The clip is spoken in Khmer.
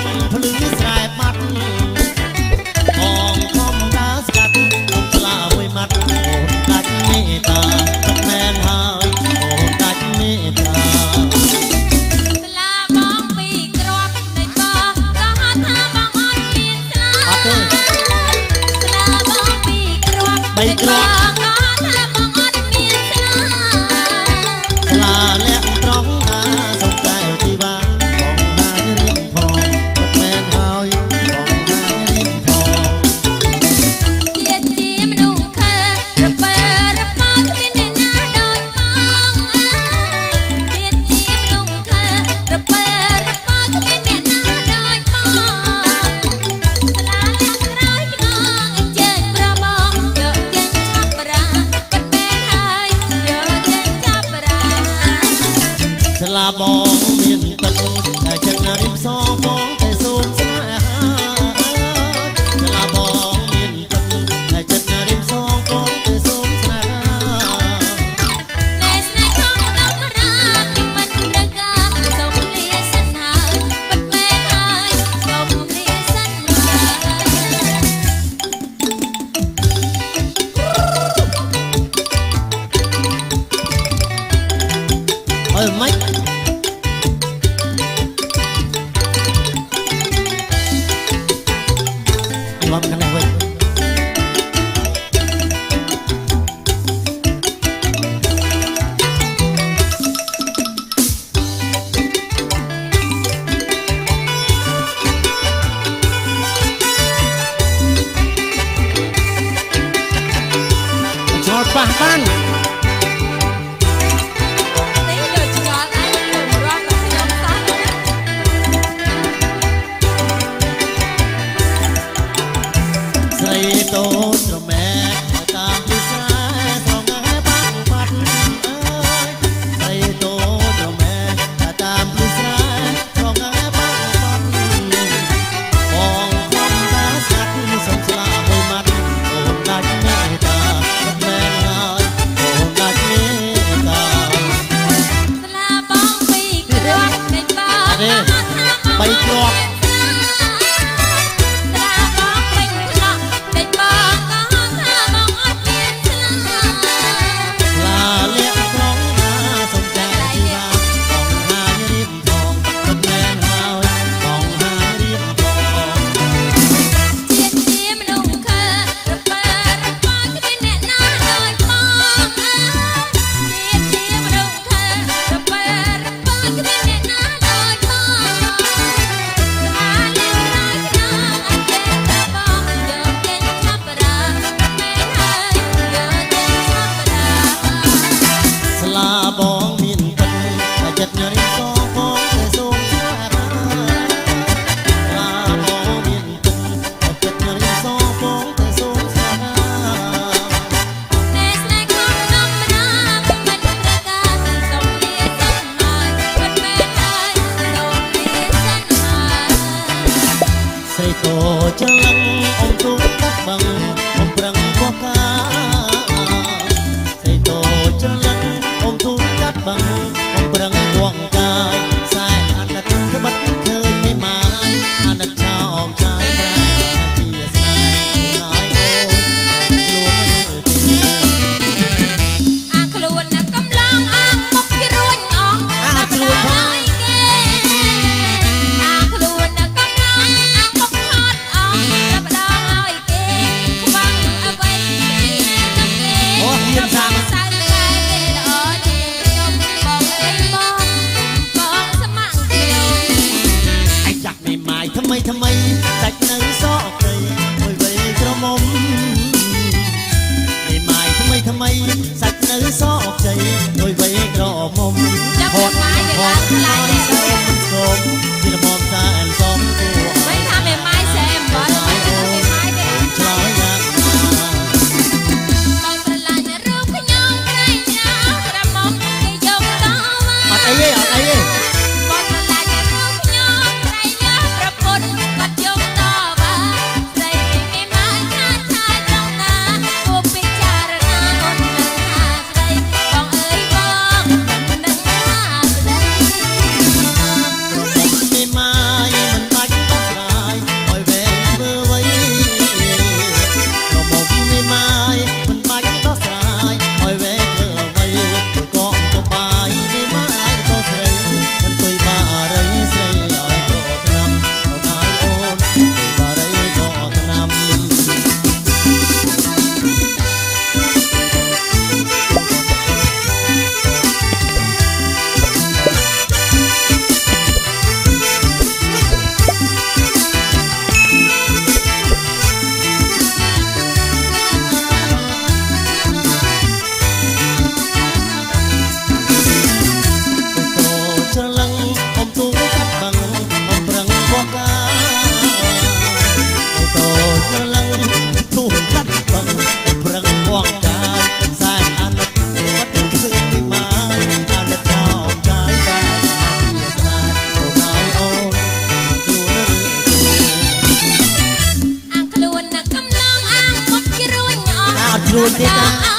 ភ្លឺស្រែបាត់បងខំដើរស្កាត់គុំស្លាមួយម៉ាត់អូនដាច់មេត្តាទឹកណែនហើយអូនដាច់មេត្តាស្លាបងពីគ្រាប់នៃបោះក៏ហត់ថាបងអត់មានស្លាអត់ទេស្លាបងពីគ្រាប់នៃបោះក៏ហត់ថាបងអត់មានស្លាស្លាលាក់ត្រង់ណាសុំតែទីបាបងណារៀងផងទឹកណែនហើយបងណារៀងផងជាមនុស្សខើរបើរបើគ្មានអ្នកណាដូចបងជាមនុស្សខើរបើរបើគ្មានអ្នកណាដូចបងស្លាលាក់ក្រោយខ្នងអញ្ជើញប្របងយកចេញចាប់ប្រាប៉ុន្មានហើយយកចេញចាប់ប្រាស្លាបងមានទឹកតែចិត្តរៀមសងបងតែសូមស្នេហាស្លាបងមានទឹកតែចិត្តរៀមសងបងតែសូមស្នេហាណែស្នេហ៍ของเราរាពីមិនដឹងការសូមលាសិនហើយប៉ុន្មានហើយសូមលាសិនហើយអើម៉េចលំកណ្ដេះវិញឆ្លតប៉ះបាននេះដូចឆ្ងល់ឯងខ្ញុំរកដល់ខ្ញុំសោះណាស្រីតូចត្រមែកតាមពីស្រែស្រងែបាក់បាត់អើយស្រីតូចត្រមែកតាមពីស្រែស្រងែបាក់បាត់បងខំតាស្កាត់សុំស្លាមួយម៉ាត់អូនដាច់មេត្តាទឹកណែនហើយអូនដាច់មេត្តាស្លាបងពីគ្រាប់នៃបោះក៏ហត់ថាបងបីគ្រាប់ស្លាបងពីគ្រាប់នៃបោះក៏ហត់ថាបងអត់មានស្លាលាលាក់ត្រង់ណាសុំតែទីបាបងហាញរៀបផងទឹកណែនហើយបងហាញរៀបផងជាមនុស្សខើរបើរបើគ្មានអ្នកណាដូចបងជាមនុស្សខើរបើរបើគ្មានអ្នកណាដូចបងអាលិក្រោយខ្នងអញ្ជើញប្របងយកចេញចាប់ប្រាមែនហើយយកចេញចាប់ប្រាស្លាបងមានទឹកតែចិត្តរៀងសងបងតែសូមស្នេហាស្លាបងមានទឹកតែចិត្តរៀងសងបងតែសូមស្នេហាណែស្នេហ៍ของខ្ញុំរាមិនត្រូវការសូមលាសិនហើយប៉ុន្មានហើយសូមលាសិនហើយស្រីតូចច្រឡឹងអងទូកាត់បងបំប្រឹងបកកាស្រីតូចច្រឡឹងអងទូកាត់បងបំប្រឹងបកកាយខ្សែអាណិតក្បិតឃើញមិនមកអាណិតចោលចាយប្រែជាស្នេហ៍ហើយអូនខ្លួនទេអាខ្លួនណាកំឡងអាមុខជ្រួញអស់អាខ្លួនហើយគេអាខ្លួនណាកំឡងអាមុខហត់អស់តែម្ដងហើយគេខ្វះអ្វីនឹងគេអូមានសាមសៅខែគេល្អជាងខ្ញុំបងអើយបងស្ម័គ្រខ្ញុំអាយចាក់មេម៉ាយថ្មីសាច់នៅសក់ព្រៃមួយវេក្រមុំមេម៉ាយថ្មីសាច់នៅសក់ព្រៃមួយវេក្រមុំចាំមិនម៉ាយគេឡើងថ្លៃទេសូមពីលំមសាអែនសំគួរមិនថាមេម៉ាយសែអំបិលមិនថាមេម៉ាយទេឆ្លើយយ៉ាងបងស្រឡាញ់រូបខ្ញុំក្រែងច្រាក្រមុំគេយកតមកអត់អីទេអត់អីទេបងស្រឡាញ់រូបខ្ញុំក្រែងយកប្រពន្ធគាត់យកតមកស្រីមេម៉ាយខាតឆាយត្រង់ណាគួរពិចារណាអូននឹងថាស្រីបងអើយបងនឹងថាស្រីមេម៉ាយមិន สิ ดา ตา อา